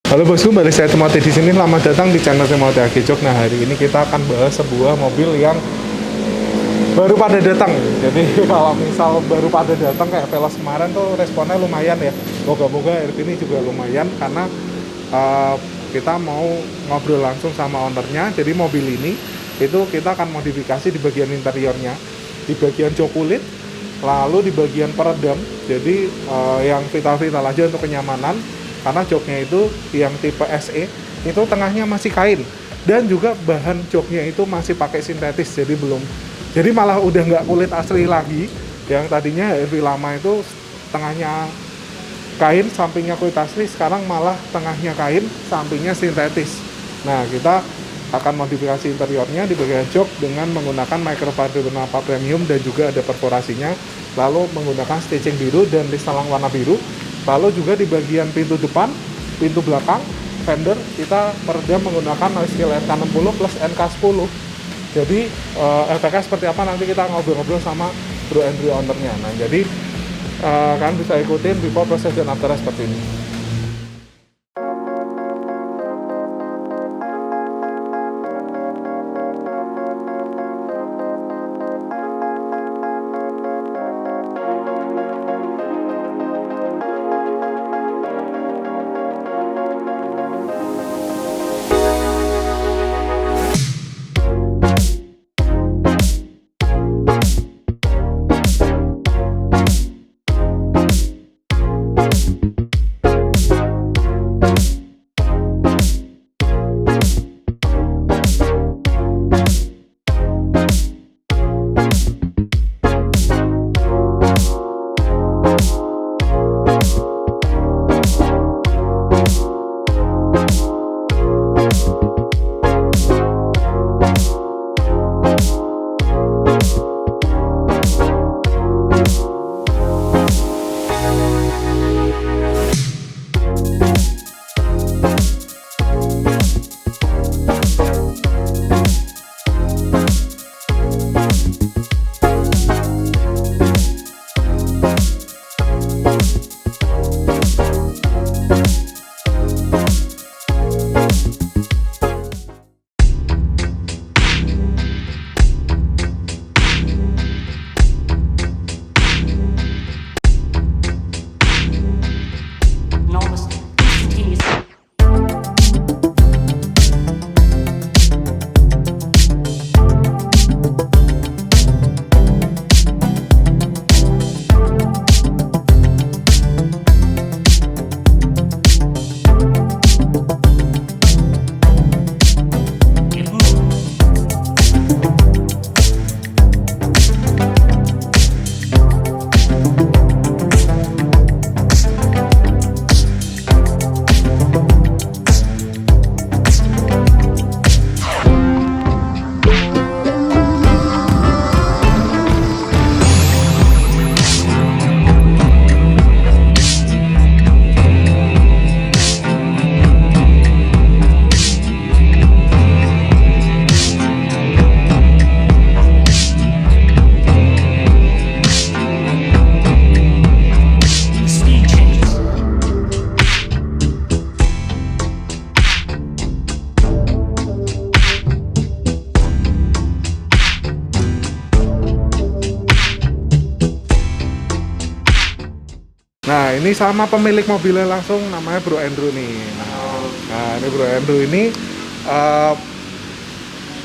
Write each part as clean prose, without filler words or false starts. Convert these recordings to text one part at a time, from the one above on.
Halo bosku, balik saya Timothy di sini. Selamat datang di channel Timothy Agijok. Nah, hari ini kita akan bahas sebuah mobil yang baru pada datang. Jadi kalau misal baru pada datang kayak Veloz kemarin tuh responnya lumayan ya. Moga-moga RV ini juga lumayan karena kita mau ngobrol langsung sama ownernya. Jadi mobil ini itu kita akan modifikasi di bagian interiornya, di bagian jok kulit, lalu di bagian peredam. Jadi yang vital-vital aja untuk kenyamanan. Karena joknya itu yang tipe SE itu tengahnya masih kain dan juga bahan joknya itu masih pakai sintetis, jadi malah udah nggak kulit asli lagi. Yang tadinya HRV lama itu tengahnya kain, sampingnya kulit asli, sekarang malah tengahnya kain, sampingnya sintetis. Nah, kita akan modifikasi interiornya di bagian jok dengan menggunakan microfiber berwarna premium dan juga ada perforasinya, lalu menggunakan stitching biru dan list talang warna biru. Lalu juga di bagian pintu depan, pintu belakang, fender kita peredam menggunakan noise kill NK60 plus NK10. Jadi efeknya seperti apa nanti kita ngobrol-ngobrol sama Bro Andrew ownernya. Nah, jadi kalian bisa ikutin before, process, dan after seperti ini. Nah, ini sama pemilik mobilnya langsung, namanya Bro Andrew nih. Nah, ini Bro Andrew ini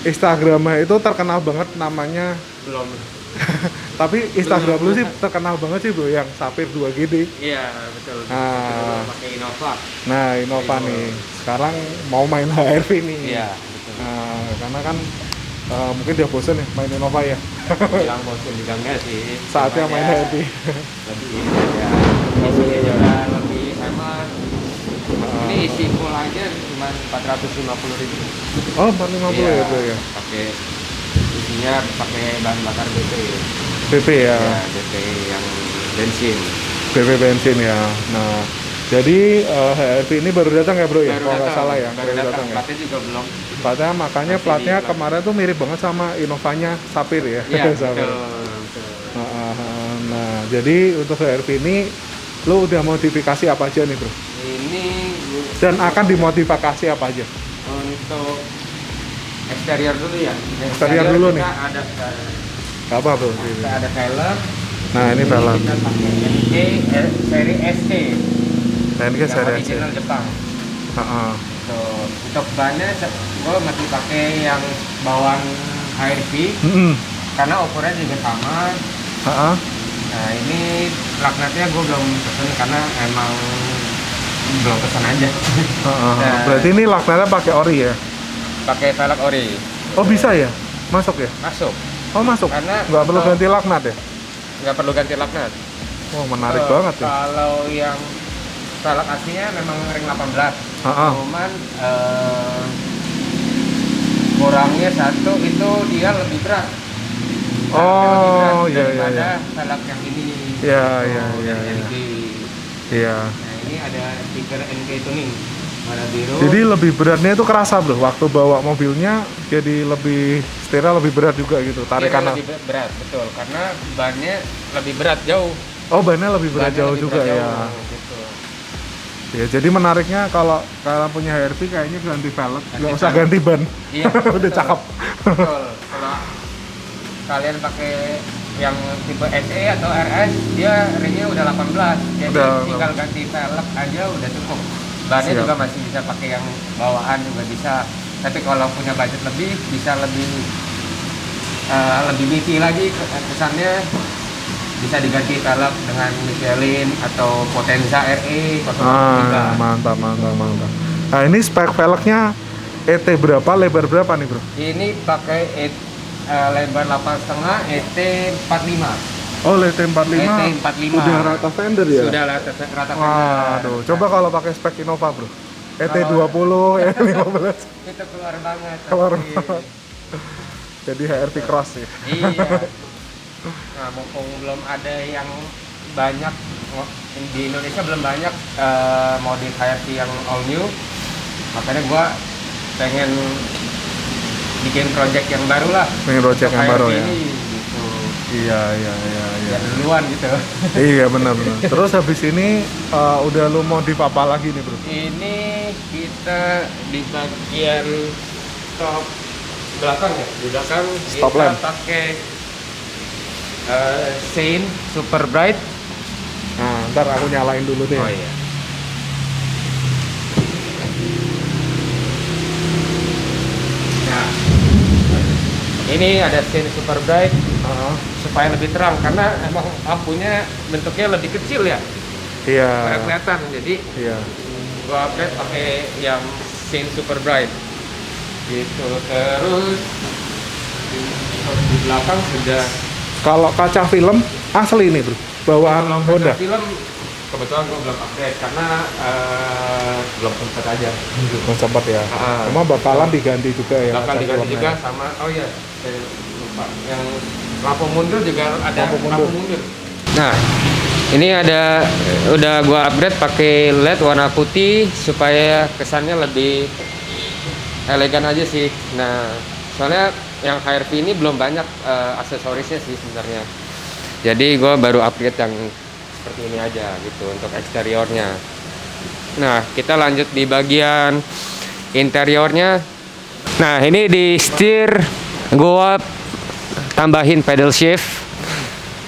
Instagramnya itu terkenal banget namanya. Belum. Tapi Instagram lu sih terkenal banget sih bro, yang Sapir 2GD. Iya, betul. Nah, Pakai Innova. Nah, Innova nih. Sekarang mau main HRV nih. Iya, betul. Nah, karena kan mungkin dia bosen ya main Innova ya. Bilang bosan juga enggak sih. Saatnya main HRV. Lebih ya. Isinya juga lebih hemat. Ini isi full aja cuma 450.000. Oh, 450 ya bro ya. Pakai isinya pakai bahan bakar BP. BP ya. Ya, BP yang bensin. BP bensin ya. Nah, jadi HRV ini baru datang ya bro ya, Baru kalau nggak datang. salah ya, Baru datang. ya. Platnya juga belum. Platnya makanya Masih platnya di plat. kemarin tuh mirip banget sama Innovanya Sapir ya. Iya, Sapir. betul. Nah, jadi untuk HRV ini lo udah modifikasi apa aja nih bro? Ini Dan akan dimodifikasi apa aja? Untuk eksterior dulu ya. Eksterior dulu nih. Kita ada Gak apa bro? kita ada velg. Nah ini velg. Kita pakai NG seri ST. Nah ini kan Yang seri original Jepang. Heeh. Tuh, untuk bannya gue masih pakai yang bawaan HRV karena ukurannya juga sama. Heeh. Nah ini laknatnya gue belum pesen karena emang belum pesen aja. Nah, Berarti ini laknatnya pakai ori ya? pakai velg ori. Oh bisa ya? Masuk ya? Masuk. Oh masuk? Karena Nggak perlu ganti laknat ya? nggak perlu ganti laknat. Oh menarik banget ya. Kalau yang velg aslinya memang ring 18. Cuman kurangnya satu itu dia lebih berat. Oh iya iya. Daripada velg yang ini. Iya iya iya. NK. Iya. Nah ini ada stiker NK tuning warna biru. Jadi lebih beratnya itu kerasa bro. Waktu bawa mobilnya jadi lebih setirnya lebih berat juga gitu. Tarikan. Lebih berat betul karena bannya lebih berat jauh. Oh bannya lebih berat Bannya jauh lebih juga berat ya. jauh, gitu. Ya jadi menariknya kalau kalian punya HRV kayaknya ganti velg, nggak usah velg. ganti ban. Iya. Udah betul. cakep. Betul. Kalau kalian pakai yang tipe SE atau RS, dia ringnya udah 18. Jadi Udah, tinggal ganti velg aja udah cukup. Bannya Siap. juga masih bisa pakai yang bawaan juga bisa. Tapi kalau punya budget lebih, bisa lebih meaty lagi kesannya. Bisa diganti velg dengan Michelin atau Potenza RE 0.3. Mantap. Nah ini spek velgnya ET berapa, lebar berapa nih bro? Ini pakai lebar 8,5 ET 45. Oh ET 45. ET 45. Udah rata fender ya? Sudah rata fender. Waduh, coba kalau pakai spek Innova bro. ET 20, ET 15. Itu keluar banget. Keluar tapi- banget. Jadi HRV Cross ya. Iya. Nah, mumpung belum ada yang banyak di Indonesia belum banyak model HRV yang all new, makanya gua pengen bikin project yang baru lah. Pengen project yang untuk baru HRV ya. ini, gitu. Iya. Ya duluan gitu. Iya benar. Terus habis ini udah lu modif apa lagi nih bro? Ini kita di bagian stop belakang ya. Di belakang Stop kita lamp. pakai Shine Super Bright. Nah, ntar aku nyalain dulu deh. Oh iya. Nah, ini ada Shine Super Bright supaya lebih terang karena emang lampunya bentuknya lebih kecil ya. Iya. Pada kelihatan. Jadi Iya. gua upgrade pakai yang Shine Super Bright. Gitu. Terus di belakang sudah Kalau kaca film asli nih bro, bawaan Honda. film kebetulan gua belum upgrade karena belum sempat aja. Belum sempat ya. Ah. Emang bakalan diganti juga ya. Bakal kaca diganti filmnya. juga sama saya lupa yang lampu mundur juga ada Lampu lampu mundur. mundur. Nah, ini ada udah gua upgrade pakai LED warna putih supaya kesannya lebih elegan aja sih. Nah, soalnya yang HRV ini belum banyak aksesorisnya sih sebenarnya. Jadi gua baru upgrade yang seperti ini aja gitu untuk eksteriornya. Nah, kita lanjut di bagian interiornya. Nah, ini di setir gua tambahin pedal shift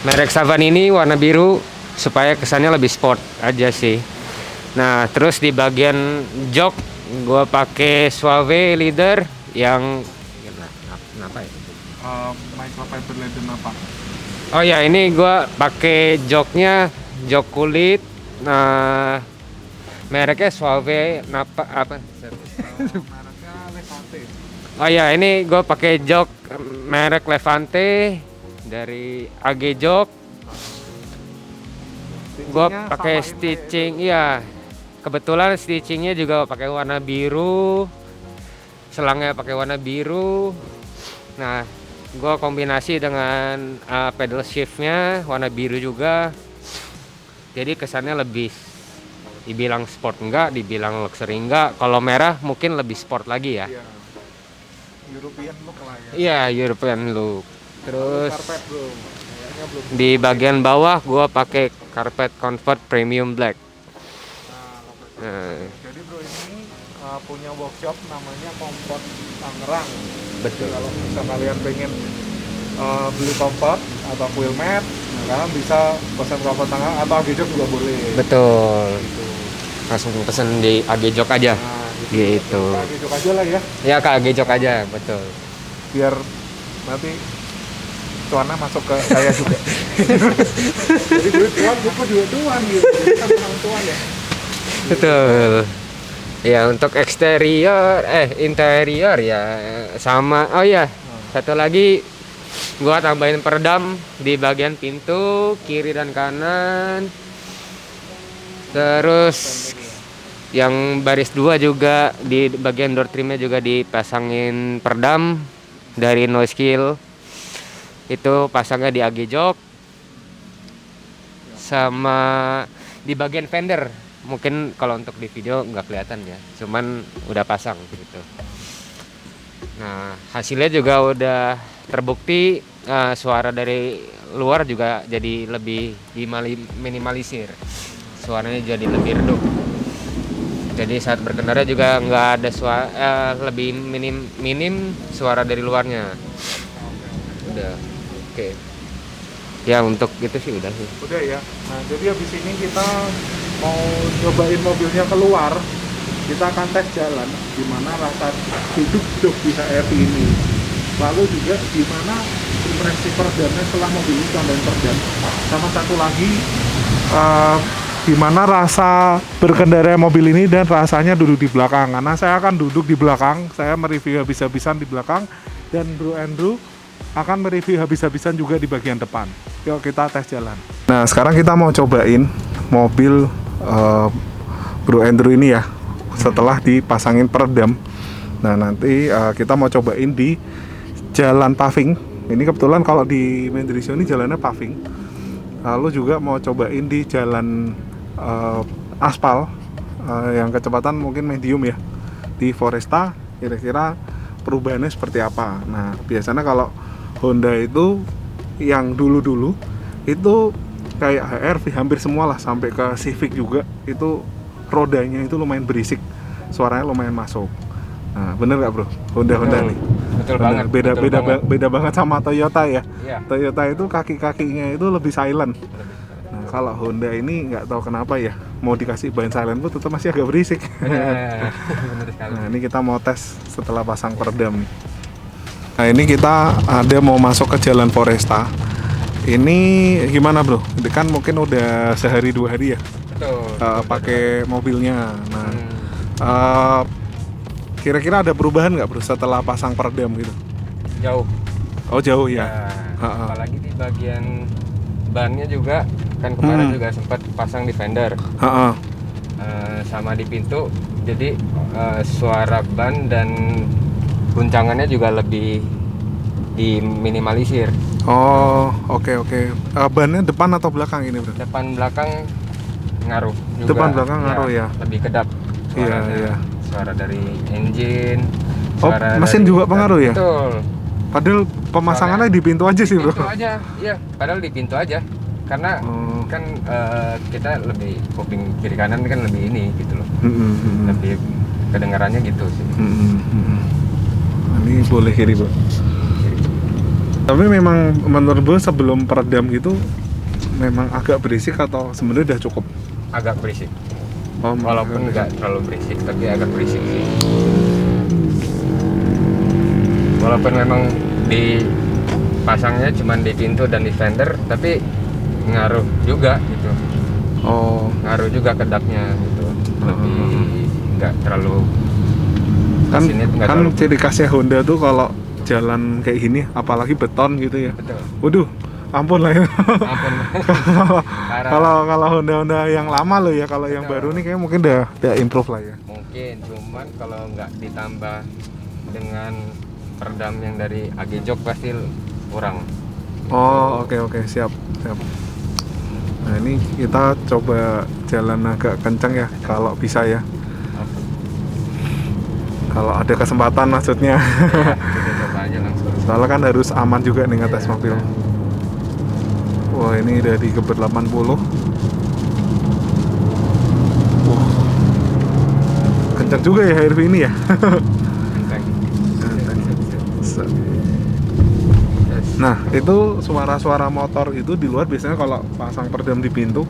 merek Savan ini warna biru supaya kesannya lebih sport aja sih. Nah, terus di bagian jok gua pakai Suave leader yang kenapa ya? Microfiber legend apa? Oh ya, ini gua pakai joknya jok kulit. Nah, mereknya Suave apa? Mereknya Levante. Oh ya, ini gue pakai jok merek Levante dari AG Jok. Gue Stitchingnya pakai sama ini stitching, iya. Kebetulan stitchingnya juga pakai warna biru, selangnya pakai warna biru. Nah, gue kombinasi dengan pedal shiftnya warna biru juga. Jadi kesannya lebih dibilang sport enggak, dibilang luxury enggak. Kalau merah mungkin lebih sport lagi ya. Iya. European look lah ya. Iya, European look. Terus Karpet bro. Kayaknya belum. di bagian bawah gua pakai carpet comfort premium black. Nah, Jadi bro ini punya workshop namanya Comfort Tangerang. betul. Kalau misal kalian pengen beli comfort atau wheel mat, nah kalian bisa pesan Comfort Tangerang atau Agejok juga boleh. Betul. Gitu. Langsung pesen di Agejok aja. Nah, Gitu. Agejok aja lah ya, Ya ke Agejok aja, betul. biar nanti cuannya masuk ke saya juga. Jadi gue cuan, gue juga cuan gitu. Jadi kan orang cuan ya. Betul. Ya untuk eksterior, interior ya sama. Oh ya, satu lagi gua tambahin peredam di bagian pintu kiri dan kanan. Terus yang baris 2 juga di bagian door trimnya juga dipasangin peredam dari Noise Kill. Itu pasangnya di Agejok. Sama di bagian fender. Mungkin kalau untuk di video nggak kelihatan ya, cuman udah pasang gitu. Nah hasilnya juga udah terbukti, suara dari luar juga jadi lebih minimalisir, suaranya jadi lebih redup. Jadi saat berkendara juga nggak ada suara, lebih minim suara dari luarnya. Udah, oke. Ya untuk itu sih udah sih. Udah ya. Nah jadi habis ini kita mau nyobain mobilnya keluar. Kita akan tes jalan gimana rasa duduk di HRV ini. Lalu juga gimana impresi peredamnya setelah mobil ini tambahin peredam. Sama satu lagi gimana rasa berkendara mobil ini dan rasanya duduk di belakang. Karena saya akan duduk di belakang, saya mereview habis-habisan di belakang, dan Bro Andrew akan mereview habis-habisan juga di bagian depan. Yuk kita tes jalan. Nah sekarang kita mau cobain mobil Bro Andrew ini ya, setelah dipasangin peredam. Nah nanti kita mau cobain di jalan paving. Ini kebetulan kalau di Mendrisio ini jalannya paving. Lalu juga mau cobain di jalan aspal yang kecepatan mungkin medium ya, di Foresta. Kira-kira perubahannya seperti apa. Nah biasanya kalau Honda itu yang dulu-dulu itu kayak HR-V hampir semua lah, sampai ke Civic juga itu rodanya itu lumayan berisik, suaranya lumayan masuk. Nah bener nggak bro, Honda nih? Betul Bener. banget. Beda banget sama Toyota ya. Iya. Toyota itu kaki-kakinya itu lebih silent. Nah kalau Honda ini nggak tahu kenapa ya, mau dikasih bahan silent pun tetap masih agak berisik. Bener sekali. Nah ini kita mau tes setelah pasang peredam nih. Nah ini kita ada mau masuk ke jalan Foresta. Ini gimana bro? Ini kan mungkin udah sehari 2 hari ya Betul. pakai mobilnya. Nah kira-kira ada perubahan nggak bro setelah pasang peredam gitu? Jauh. Oh jauh ya. Apalagi di bagian bannya juga kan kemarin juga sempat pasang di fender. Sama di pintu. Jadi suara ban dan guncangannya juga lebih diminimalisir. Oh oke. Bannya depan atau belakang ini bro? Depan belakang ngaruh juga. Depan belakang ngaruh ya. Lebih kedap suaranya. Iya. Suara dari engine. Oh mesin juga pengaruh ya? Betul. Padahal pemasangannya di pintu aja sih bro. Pintu aja, iya. Padahal di pintu aja. Karena kan kita lebih kuping kiri kanan kan lebih ini gitu loh. Lebih kedengarannya gitu sih. Ini boleh kiri bro. Tapi memang menurut gue sebelum peredam gitu memang agak berisik atau sebenarnya udah cukup? Agak berisik. Oh, Walaupun nggak terlalu berisik, tapi agak berisik sih. Walaupun memang dipasangnya cuma di pintu dan di fender, tapi ngaruh juga gitu. Oh. Ngaruh juga kedapnya gitu. Lebih nggak terlalu. Kan nggak kan terlalu. ciri khasnya Honda tuh kalau jalan kayak gini, apalagi beton gitu ya. Betul. Waduh, ampun lah ya. Ampun. Kalau Honda yang lama loh ya, kalau yang baru nih kayak mungkin udah improve lah ya. Mungkin, cuman kalau nggak ditambah dengan peredam yang dari Agejok pasti kurang. Oh oke siap. Nah ini kita coba jalan agak kencang ya kalau bisa ya. Kalau ada kesempatan maksudnya. Kita coba aja langsung. Soalnya kan harus aman juga nih ngetes mobil. Wah ini udah di keber 80. Kencang juga ya HRV ini ya. Enteng. Set. Nah, itu suara-suara motor itu di luar biasanya kalau pasang peredam di pintu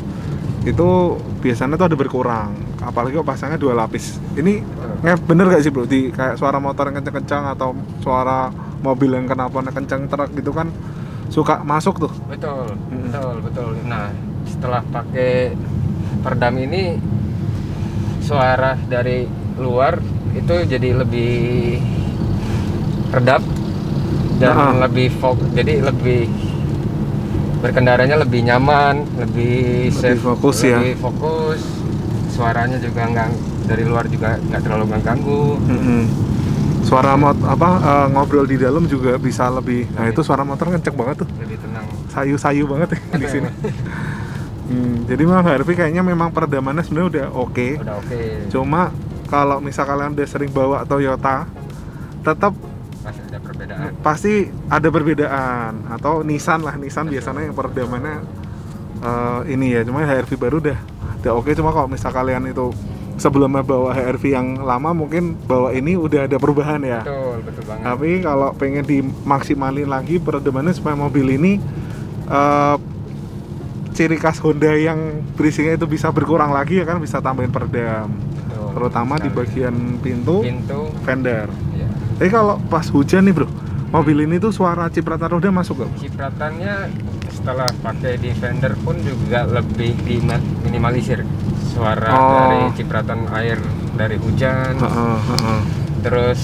itu biasanya tuh ada berkurang. Apalagi kalau pasangnya 2 lapis. Ini bener gak sih bro? Di kayak suara motor yang kencang-kencang atau suara mobil yang kenapa kencang truk gitu kan suka masuk tuh. Betul, betul. Nah, setelah pakai peredam ini suara dari luar itu jadi lebih redap dan jadi lebih berkendaranya lebih nyaman, lebih safe, fokus ya. lebih fokus. Suaranya juga nggak dari luar juga nggak terlalu mengganggu. Suara ngobrol di dalam juga bisa lebih. Nah itu suara motor kenceng banget tuh. Lebih tenang. Sayu-sayu banget ya di sini. Jadi memang HRV kayaknya memang peredamannya sebenarnya udah oke. Udah oke. Cuma kalau misal kalian udah sering bawa Toyota, tetap pasti ada perbedaan. Atau Nissan biasanya yang peredamannya ini ya. Cuma HRV baru udah oke. Cuma kalau misal kalian itu sebelumnya bawa HRV yang lama mungkin bawa ini udah ada perubahan ya. Betul banget. Tapi kalau pengen dimaksimalin lagi peredamannya supaya mobil ini ciri khas Honda yang berisiknya itu bisa berkurang lagi ya kan, bisa tambahin peredam. Terutama di bagian pintu fender. Iya. Tapi kalau pas hujan nih bro, mobil ini tuh suara cipratan roda masuk gak? Cipratannya setelah pakai di fender pun juga lebih diminimalisir suara dari cipratan air dari hujan. Terus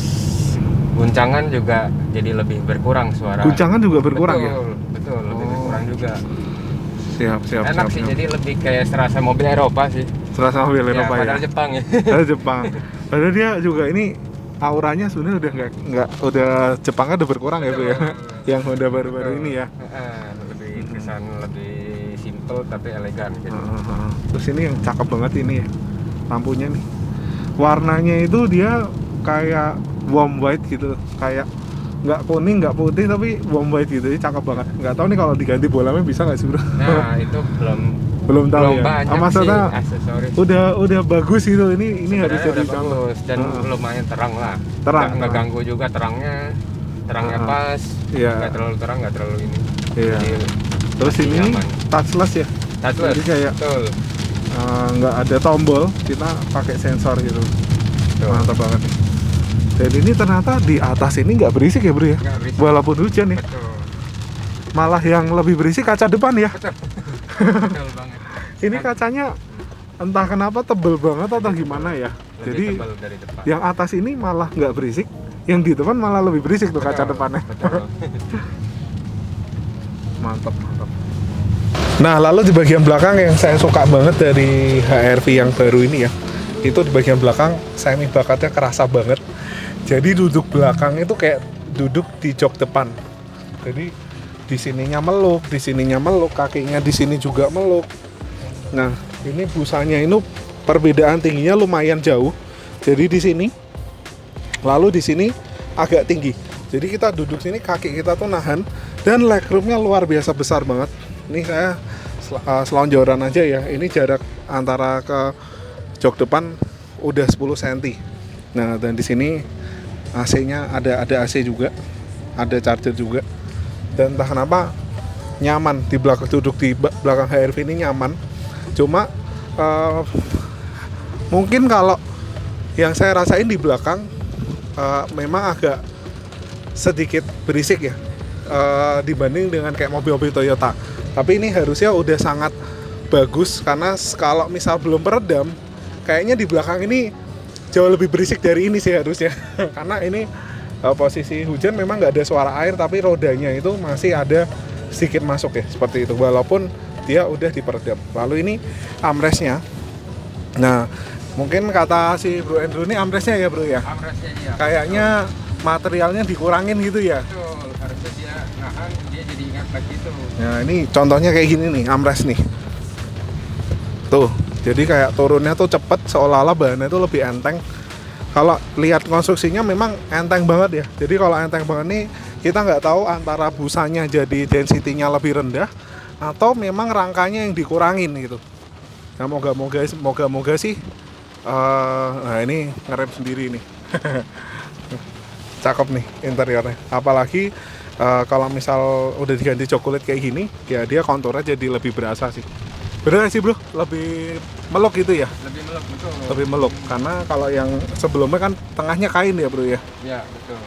guncangan juga jadi lebih berkurang suara. Guncangan juga berkurang ya? Betul, lebih berkurang juga. Siap. Enak sih, jadi lebih kayak serasa mobil Eropa sih. Serasa mobil Eropa ya? Padahal Jepang ya. Padahal Jepang. Padahal dia juga ini auranya sebenarnya udah Jepangnya udah berkurang ya bro ya? Yang Honda baru-baru ini ya? Lebih kesan lebih simple tapi elegan gitu. Terus ini yang cakep banget ini ya, lampunya nih. Warnanya itu dia kayak warm white gitu, kayak nggak kuning nggak putih tapi warm white gitu, jadi cakep banget. Nggak tahu nih kalau diganti bolamnya bisa nggak sih bro? Nah itu belum tahu ya. Banyak maksudnya aksesoris. Udah bagus gitu, ini harus jadi bagus dan lumayan terang lah. Nggak ganggu juga terangnya pas. Nggak terlalu terang nggak terlalu ini. Iya. Terus ini nyaman. Touchless ya. Touchless. Jadi kayak nggak ada tombol, kita pakai sensor gitu. Mantap banget nih. Dan ini ternyata di atas ini nggak berisik ya bro ya, walaupun hujan ya. Betul. Malah yang lebih berisik kaca depan ya. Betul banget. Ini kacanya entah kenapa tebel banget atau gimana ya. Jadi dari depan. Yang atas ini malah nggak berisik, yang di depan malah lebih berisik tuh kaca depannya. Betul. Mantap. Nah lalu di bagian belakang yang saya suka banget dari HRV yang baru ini ya, itu di bagian belakang semi bakatnya kerasa banget. Jadi duduk belakang itu kayak duduk di jok depan. Jadi di sininya meluk, kakinya di sini juga meluk. Nah, ini busanya ini perbedaan tingginya lumayan jauh. Jadi di sini, lalu di sini agak tinggi. Jadi kita duduk sini kaki kita tuh nahan dan legroomnya luar biasa besar banget. Ini saya selonjoran aja ya. Ini jarak antara ke jok depan udah 10 cm. Nah, dan di sini AC-nya ada AC juga, ada charger juga, dan entah kenapa nyaman di belakang, duduk di belakang HRV ini nyaman. Cuma mungkin kalau yang saya rasain di belakang memang agak sedikit berisik ya dibanding dengan kayak mobil-mobil Toyota. Tapi ini harusnya udah sangat bagus karena kalau misal belum peredam, kayaknya di belakang ini jauh lebih berisik dari ini sih harusnya. Karena ini posisi hujan memang nggak ada suara air, tapi rodanya itu masih ada sedikit masuk ya, seperti itu, walaupun dia udah diperedam. Lalu ini armrestnya, nah mungkin kata si Bro Andrew ini armrestnya ya bro ya? Armrestnya iya. Kayaknya materialnya dikurangin gitu ya? Betul, harusnya dia nahan, dia jadi ingat lagi itu. Nah ini contohnya kayak gini nih, armrest nih. Tuh, jadi kayak turunnya tuh cepet, seolah-olah bahannya itu lebih enteng. Kalau lihat konstruksinya memang enteng banget ya. Jadi kalau enteng banget nih, kita nggak tahu antara busanya jadi density-nya lebih rendah atau memang rangkanya yang dikurangin gitu. Nah moga-moga sih Nah ini ngerem sendiri nih. Cakep nih interiornya. Apalagi kalau misal udah diganti jok kulit kayak gini, ya dia konturnya jadi lebih berasa sih. Bener gak sih bro? Lebih meluk gitu ya? Lebih melek, betul. Lebih meluk. Karena kalau yang sebelumnya kan tengahnya kain ya bro ya? Ya, betul.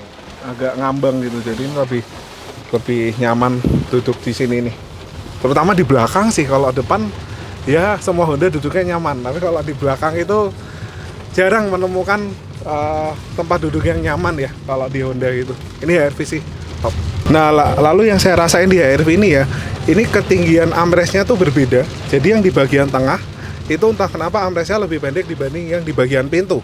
Agak ngambang gitu, jadi ini lebih nyaman duduk di sini nih. Terutama di belakang sih, kalau depan ya semua Honda duduknya nyaman. Tapi kalau di belakang itu jarang menemukan tempat duduk yang nyaman ya kalau di Honda gitu. Ini HRV sih top. Nah lalu yang saya rasain di HRV ini ya, ini ketinggian armrestnya tuh berbeda. Jadi yang di bagian tengah itu entah kenapa armrestnya lebih pendek dibanding yang di bagian pintu.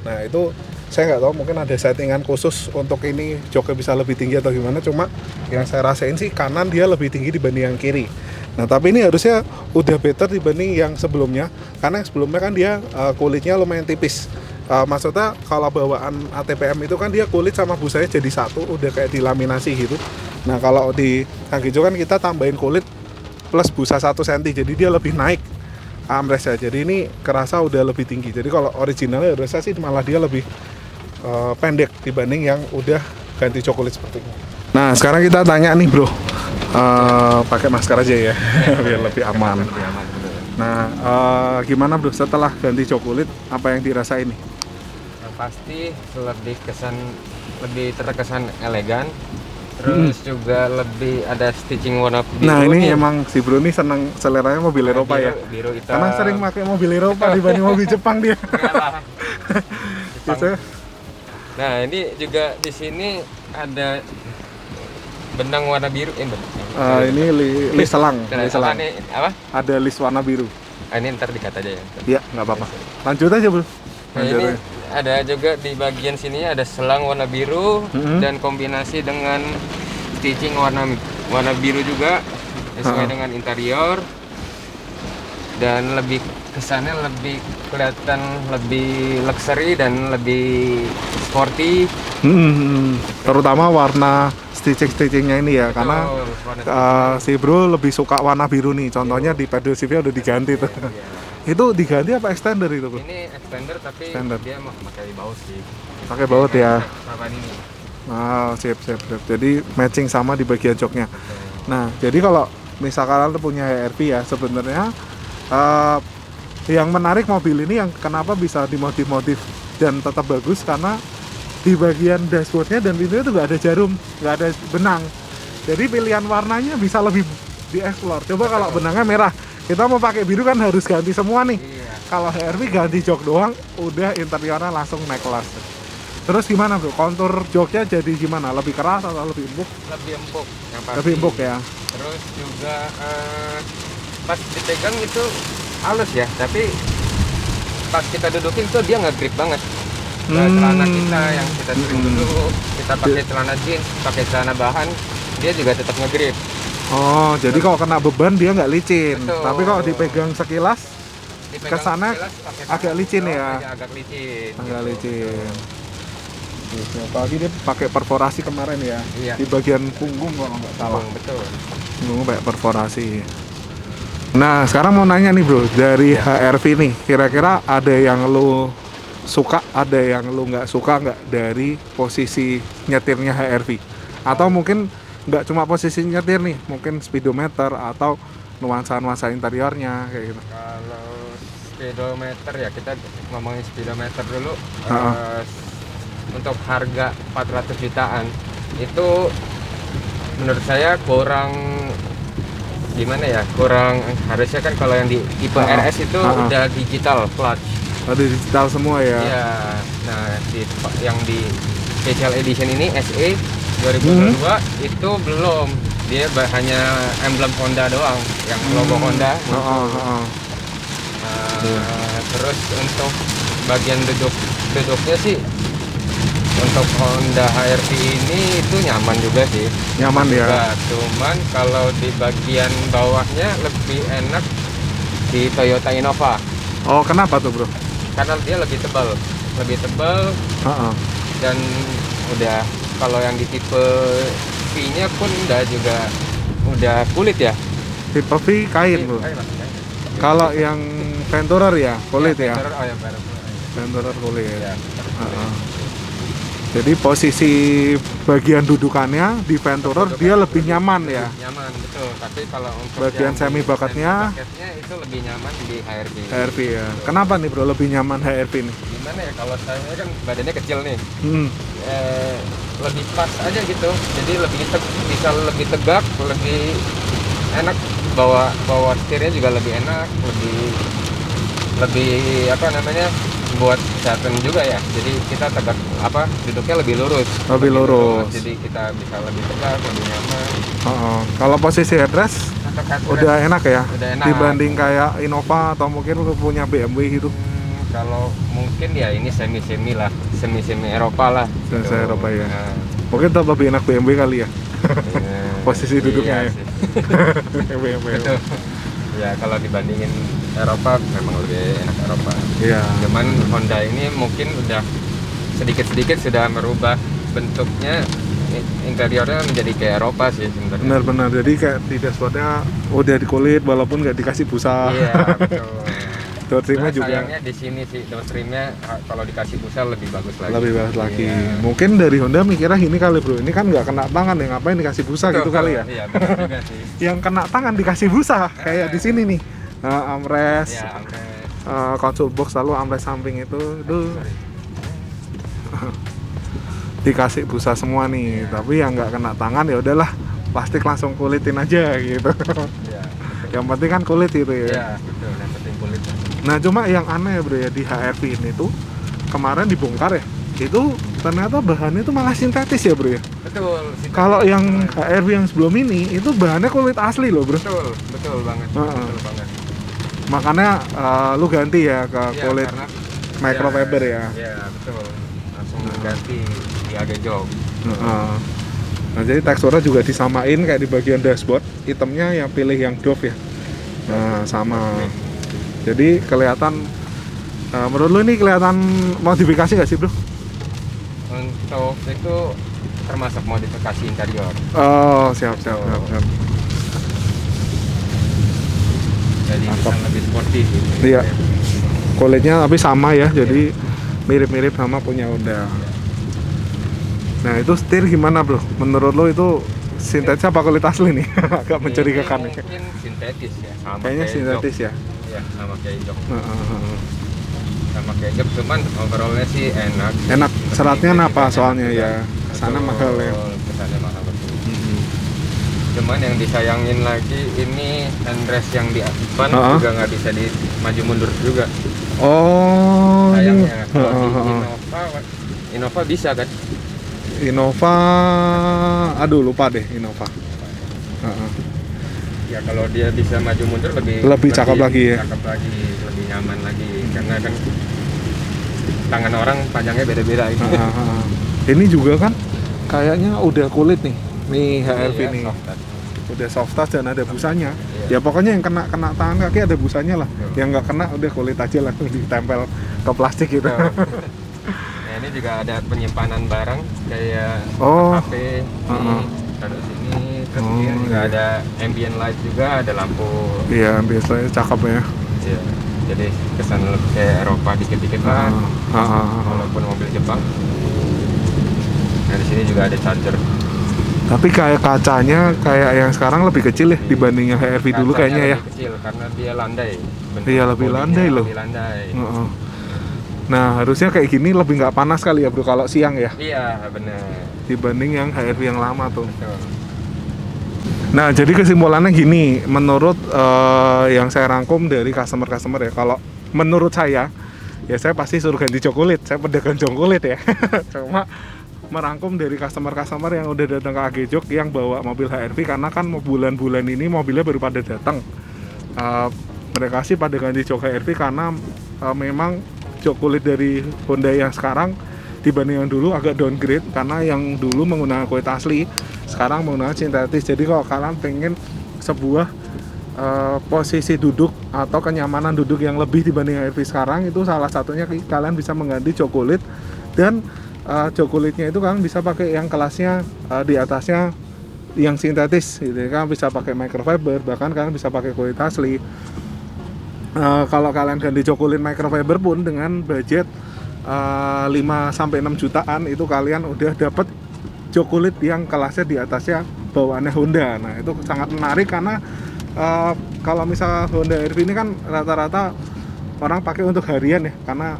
Nah itu saya nggak tahu, mungkin ada settingan khusus untuk ini joknya bisa lebih tinggi atau gimana. Cuma yang saya rasain sih kanan dia lebih tinggi dibanding yang kiri. Nah tapi ini harusnya udah better dibanding yang sebelumnya, karena yang sebelumnya kan dia kulitnya lumayan tipis. Maksudnya kalau bawaan ATPM itu kan dia kulit sama busanya jadi satu, udah kayak dilaminasi gitu. Nah kalau di Hagijo kan kita tambahin kulit plus busa 1 cm, jadi dia lebih naik armrestnya. Jadi ini kerasa udah lebih tinggi. Jadi kalau originalnya harusnya sih malah dia lebih pendek dibanding yang udah ganti jok kulit seperti ini. Nah sekarang kita tanya nih bro, pakai masker aja ya biar lebih aman. Nah gimana bro setelah ganti jok kulit, apa yang dirasain nih? Yang pasti lebih terkesan elegan. Terus juga lebih ada stitching warna biru. Nah ini nih. emang si bro nih seneng seleranya mobil Eropa ya. Biru hitam. Karena sering pakai mobil Eropa dibanding mobil Jepang dia. Gitu. Nah ini juga di sini ada benang warna biru ini. Ini list selang. Apa nih? Apa? Ada list warna biru. Ini ntar dikat aja ya. Iya nggak apa-apa. Lanjut aja bro. Nah, ini ada juga di bagian sini ada selang warna biru dan kombinasi dengan stitching warna biru juga sesuai dengan interior, dan lebih kesannya lebih kelihatan lebih luxury dan lebih sporty. Terutama warna stitchingnya ini ya. Betul, karena si bro lebih suka warna biru nih. Contohnya di pedal shiftnya udah diganti tuh. Itu diganti apa extender itu bro? Ini extender tapi dia mau pakai baut sih. Pakai baut ya. Papan ini. Sip. Jadi matching sama di bagian joknya. Nah, jadi kalau misalkan kalian punya HRV ya, sebenarnya yang menarik mobil ini yang kenapa bisa dimodif-modif dan tetap bagus, karena di bagian dashboardnya dan pintunya itu nggak ada jarum, nggak ada benang. Jadi pilihan warnanya bisa lebih dieksplor. Coba kalau benangnya merah, kita mau pakai biru kan harus ganti semua nih. Iya. Kalau HRV ganti jok doang, udah interiornya langsung naik kelas. Terus gimana bro? Kontur joknya jadi gimana? Lebih keras atau lebih empuk? Lebih empuk. Lebih empuk ya. Terus juga pas dipegang itu halus ya, tapi pas kita dudukin tuh dia nggak grip banget. Celana kita yang kita sering duduk, kita pakai celana jeans, pakai celana bahan, dia juga tetap nge-grip. Oh, jadi kalau kena beban dia nggak licin. Betul. Tapi kalau dipegang sekilas, kesana agak licin ya. Agak licin. Agak licin. Apalagi dia pakai perforasi kemarin ya. Iya. Di bagian punggung kalau nggak salah. Betul. Punggung pakai perforasi. Nah, sekarang mau nanya nih bro, dari HRV nih, kira-kira ada yang lu suka, ada yang lu nggak suka nggak dari posisi nyetirnya HRV? Atau mungkin nggak cuma posisi nyetir nih, mungkin speedometer atau nuansa-nuansa interiornya kayak gitu. Kalau speedometer ya, kita ngomongin speedometer dulu. Untuk harga 400 jutaan itu menurut saya kurang, gimana ya, kurang. Harusnya kan kalau yang di tipe RS itu udah digital clutch. Ada digital semua ya? Iya. Nah yang di special edition ini SE 2022 itu belum, dia hanya emblem Honda doang, yang logo Honda. Terus untuk bagian duduknya sih, untuk Honda HRV ini itu nyaman juga sih. Nyaman ya. Cuman kalau di bagian bawahnya lebih enak di Toyota Innova. Oh, kenapa tuh bro? Karena dia lebih tebal, dan udah kalau yang di tipe V-nya pun udah kulit ya. Tipe V kain bro. Kalau yang Venturer ya kulit ya. Venturer, Venturer kulit. Ya, Heeh. Jadi posisi bagian dudukannya di Venturer dia lebih nyaman ya. Nyaman betul. Tapi kalau untuk Bagian yang semi di bucketnya itu lebih nyaman di HRV. HRV ya. Kenapa nih bro lebih nyaman HRV nih? Gimana ya, kalau saya kan badannya kecil nih, Hmm. lebih pas aja gitu. Jadi bisa lebih tegak, lebih enak, bawa setirnya juga lebih enak, lebih apa namanya, buat kesehatan juga ya. Jadi kita tegak duduknya lebih lurus. Lebih lurus. Jadi kita bisa lebih tegak, lebih nyaman. Kalau posisi headrest Untuk headrest udah enak ya. udah enak. Dibanding kayak Innova atau mungkin lu punya BMW gitu. Kalau mungkin ya ini semi Eropa lah. Semi Eropa ya. Nah, Mungkin tetap lebih enak BMW kali ya. iya, Posisi duduknya ya. sih. BMW. Betul. Ya kalau dibandingin Eropa memang lebih enak Eropa. Iya. Cuman Honda ini mungkin udah sedikit-sedikit sudah merubah bentuknya, interiornya menjadi kayak Eropa sih sebenarnya. Benar-benar. Jadi kayak di dashboardnya udah dikulit walaupun nggak dikasih busa. Iya, betul. Door trimnya juga Sayangnya di sini sih door trimnya kalau dikasih busa lebih bagus lagi. lebih bagus lagi. Iya. Mungkin dari Honda mikirnya ini kali bro, ini kan nggak kena tangan ya, ngapain dikasih busa Betul, gitu kali ya. Iya, benar juga sih. Yang kena tangan dikasih busa kayak di sini nih. Armrest, Ya, sampai console box lalu armrest samping itu dikasih busa semua nih. Tapi yang nggak kena tangan ya udahlah, plastik langsung kulitin aja gitu. ya, Yang penting kan kulit itu ya. ya, betul, yang penting kulit. Nah cuma yang aneh ya bro ya di HRV ini tuh kemarin dibongkar ya, itu ternyata bahannya itu malah sintetis ya bro ya. Betul. Kalau yang HRV yang sebelum ini itu bahannya kulit asli loh bro. Betul banget. Betul banget. Makanya lu ganti ya ke Iya, kulit karena microfiber ya. Iya, betul. Langsung ganti di Agejog. Nah jadi teksturnya juga disamain kayak di bagian dashboard, hitamnya yang pilih yang Dove ya. Nah sama. Jadi kelihatan, menurut lu ini kelihatan modifikasi nggak sih bro? Untuk itu termasuk modifikasi interior. Oh siap. Jadi bisa lebih sporty sih. Iya. Kulitnya tapi sama ya, jadi mirip-mirip sama punya Honda. Nah itu setir gimana bro? Menurut lo itu sintetis apa kulit asli nih? Agak mencurigakan nih. Mungkin sintetis ya. Sama Kayaknya kayak sintetis jok. ya. Iya, sama kayak jok. Heeh. Sama kayak jok, cuman overallnya sih enak. Enak, seratnya Jadi apa enak soalnya juga. ya? Kesana Betul, mahal ya. Kesana mahal betul. Cuman yang disayangin lagi ini handrest yang di depan juga nggak bisa di maju mundur juga. Oh. Sayangnya kalau di Heeh. Innova bisa kan? Innova, aduh lupa deh Innova. Heeh. Ya kalau dia bisa maju mundur Lebih cakep lagi ya? Cakep lagi, lebih nyaman lagi karena kan tangan orang panjangnya beda-beda ini. Ini juga kan kayaknya udah kulit nih HRV Iya, nih. soft touch. Udah soft touch dan ada busanya. Iya. Ya pokoknya yang kena tangan kaki ada busanya lah. Yang nggak kena udah kulit aja langsung ditempel ke plastik gitu. Nah, ini juga ada penyimpanan barang kayak HP ini, taruh sini, terus dia juga ada ambient light juga, ada lampu. Iya, biasanya cakep ya. Iya. Jadi kesan lebih kayak Eropa dikit-dikit lah. Walaupun mobil Jepang. Nah, di sini juga ada charger. Tapi kayak kacanya kayak yang sekarang lebih kecil ya dibanding yang HRV dulu Kacanya kayaknya ya. lebih kecil karena dia landai. Iya, lebih landai loh. Lebih landai. Nah, harusnya kayak gini lebih nggak panas kali ya bro kalau siang ya. Iya, benar. Dibanding yang HRV yang lama tuh. Betul. Nah, jadi kesimpulannya gini, menurut yang saya rangkum dari customer-customer ya, kalau menurut saya, ya saya pasti suruh ganti jok kulit, saya pedagang jok kulit ya. Cuma merangkum dari customer-customer yang udah datang ke Agejok yang bawa mobil HRV, karena kan bulan-bulan ini mobilnya baru pada datang. Mereka sih pada ganti jok HRV karena memang jok kulit dari Honda yang sekarang dibanding yang dulu agak downgrade, karena yang dulu menggunakan kulit asli, sekarang menggunakan sintetis. Jadi kalau kalian pengen sebuah posisi duduk atau kenyamanan duduk yang lebih dibanding HRV sekarang, itu salah satunya kalian bisa mengganti jok kulit. Dan jok kulitnya itu kan bisa pakai yang kelasnya di atasnya yang sintetis gitu kan, bisa pakai microfiber, bahkan kalian bisa pakai kulit asli. Kalau kalian ganti cokulin microfiber pun dengan budget 5-6 jutaan itu kalian udah dapet cokulit yang kelasnya di atasnya bawaannya Honda. Nah itu sangat menarik karena kalau misal Honda HR-V ini kan rata-rata orang pakai untuk harian ya, karena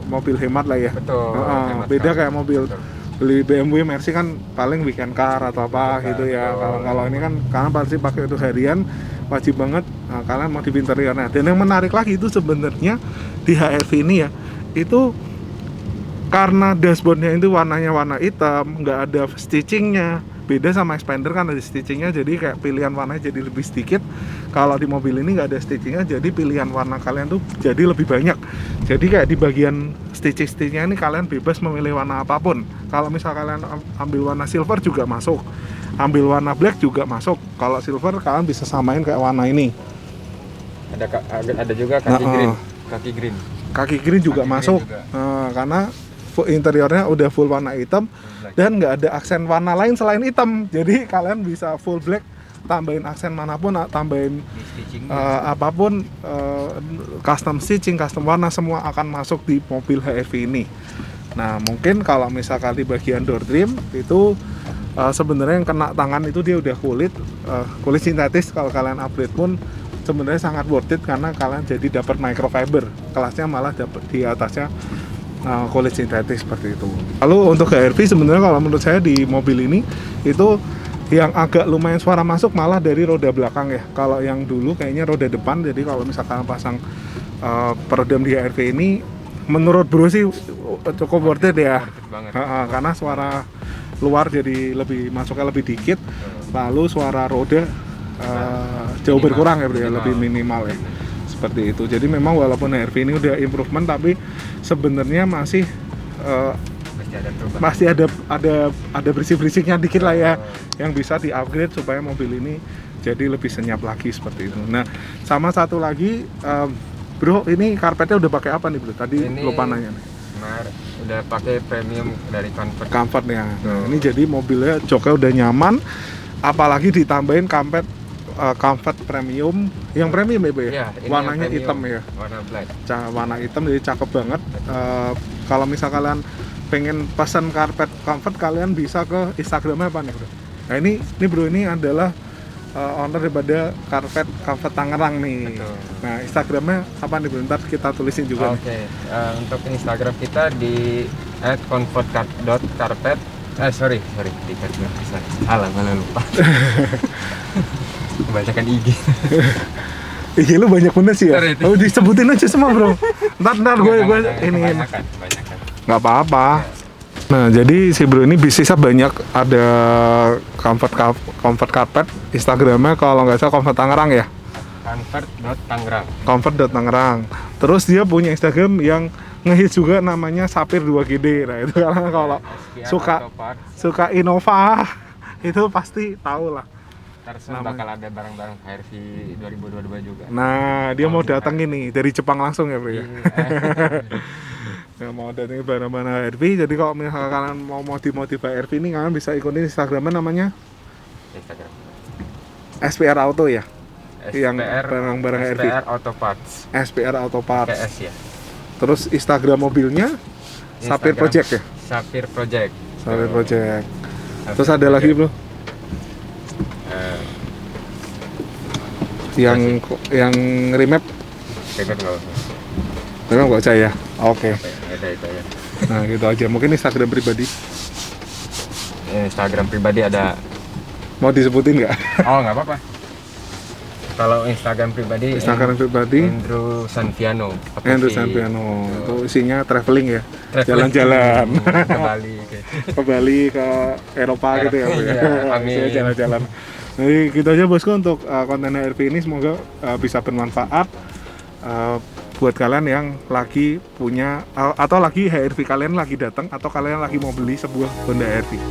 mobil hemat lah ya. Betul. Hemat Beda sekali. kayak mobil Betul. beli BMW Mercy kan paling weekend car atau apa Betul, gitu ya. betul. Kalau ini kan karena pasti pakai untuk harian, wajib banget kalian modif interiornya. Dan yang menarik lagi itu sebenarnya di HR-V ini ya, itu karena dashboardnya itu warnanya warna hitam, nggak ada stitchingnya. Beda sama Expander kan ada stitchingnya, jadi kayak pilihan warnanya jadi lebih sedikit. Kalau di mobil ini nggak ada stitchingnya, jadi pilihan warna kalian tuh jadi lebih banyak. Jadi kayak di bagian stitching-stitchingnya ini kalian bebas memilih warna apapun. Kalau misal kalian ambil warna silver juga masuk, ambil warna black juga masuk. Kalau silver kalian bisa samain kayak warna ini. Ada juga kaki green. Kaki green. Kaki green juga Kaki green masuk. juga. Karena interiornya udah full warna hitam dan nggak ada aksen warna lain selain hitam. Jadi kalian bisa full black, tambahin aksen manapun, tambahin apapun, custom stitching, custom warna, semua akan masuk di mobil HR-V ini. Nah mungkin kalau misalkan di bagian door trim itu sebenarnya yang kena tangan itu dia udah kulit sintetis. Kalau kalian upgrade pun sebenarnya sangat worth it karena kalian jadi dapat microfiber, kelasnya malah dapat di atasnya kulit sintetis seperti itu. Lalu untuk HR-V sebenarnya kalau menurut saya di mobil ini itu yang agak lumayan suara masuk malah dari roda belakang ya. Kalau yang dulu kayaknya roda depan, jadi kalau misalkan pasang peredam di HR-V ini menurut bro sih cukup worth it ya. Karena suara luar jadi masuknya lebih dikit, lalu suara roda jauh berkurang ya bro ya, lebih minimal ya. Seperti itu. Jadi memang walaupun HR-V ini udah improvement, tapi sebenarnya masih ada berisik-berisiknya dikit lah ya, yang bisa di-upgrade supaya mobil ini jadi lebih senyap lagi seperti itu. Nah, sama satu lagi, bro, ini karpetnya udah pakai apa nih bro? Tadi ini lupa nanya nih. Udah pakai premium dari Comfort. Comfort ya. Nah, ini jadi mobilnya joknya udah nyaman, apalagi ditambahin Comfort premium, yang premium ya, Bu ya? Warnanya hitam ya. Warna black. Warna hitam jadi cakep banget. Kalau misal kalian pengen pesan karpet Comfort, kalian bisa ke Instagramnya apa nih, Bro? Nah, ini Bro, ini adalah owner daripada karpet Comfort Tangerang nih. Betul. Nah, Instagramnya apa nih, Bro? Ntar kita tulisin juga. Oke. Untuk Instagram kita di @comfort.carpet. Sorry, di carpet bisa. Alah, malah lupa. Kebanyakan IG. IG lu banyak bener sih ya? Oh, disebutin aja semua bro. Ntar gue ini. Kebanyakan. Nggak apa-apa. Nah, jadi si bro ini bisnisnya banyak, ada comfort carpet. Instagramnya kalau nggak salah Comfort Tangerang ya? Comfort.tangerang. Comfort.tangerang. Terus dia punya Instagram yang ngehits juga, namanya Sapir 2GD. Nah itu karena kalau suka Innova itu pasti tahu lah. Terus bakal ada barang-barang HR-V 2022 juga. Nah, dia mau datang ini dari Jepang langsung ya, Bro ya. Mau datang barang-barang HR-V. Jadi kalau misalkan kalian mau motif HR-V ini, kalian bisa ikutin Instagramnya, namanya Instagram. SPR Auto ya. Yang SPR, barang-barang HR-V. SPR Auto Parts. SPR Auto Parts. PS ya. Terus Instagram mobilnya Sapir Project ya. Sapir Project. Sapir Project. Terus ada lagi, Bro? yang remap memang gak percaya. Oke. Itu ya. Nah gitu aja, mungkin Instagram pribadi. Instagram pribadi ada, mau disebutin nggak? Oh nggak apa-apa. Kalau Instagram pribadi Andrew Sanviano. Itu isinya traveling ya, jalan-jalan ke Bali ke Bali, ke Eropa gitu ya, amin. Jalan-jalan. Jadi gitu aja bosku untuk konten HR-V ini, semoga bisa bermanfaat buat kalian yang lagi punya atau lagi HR-V kalian lagi datang, atau kalian lagi mau beli sebuah Honda HR-V.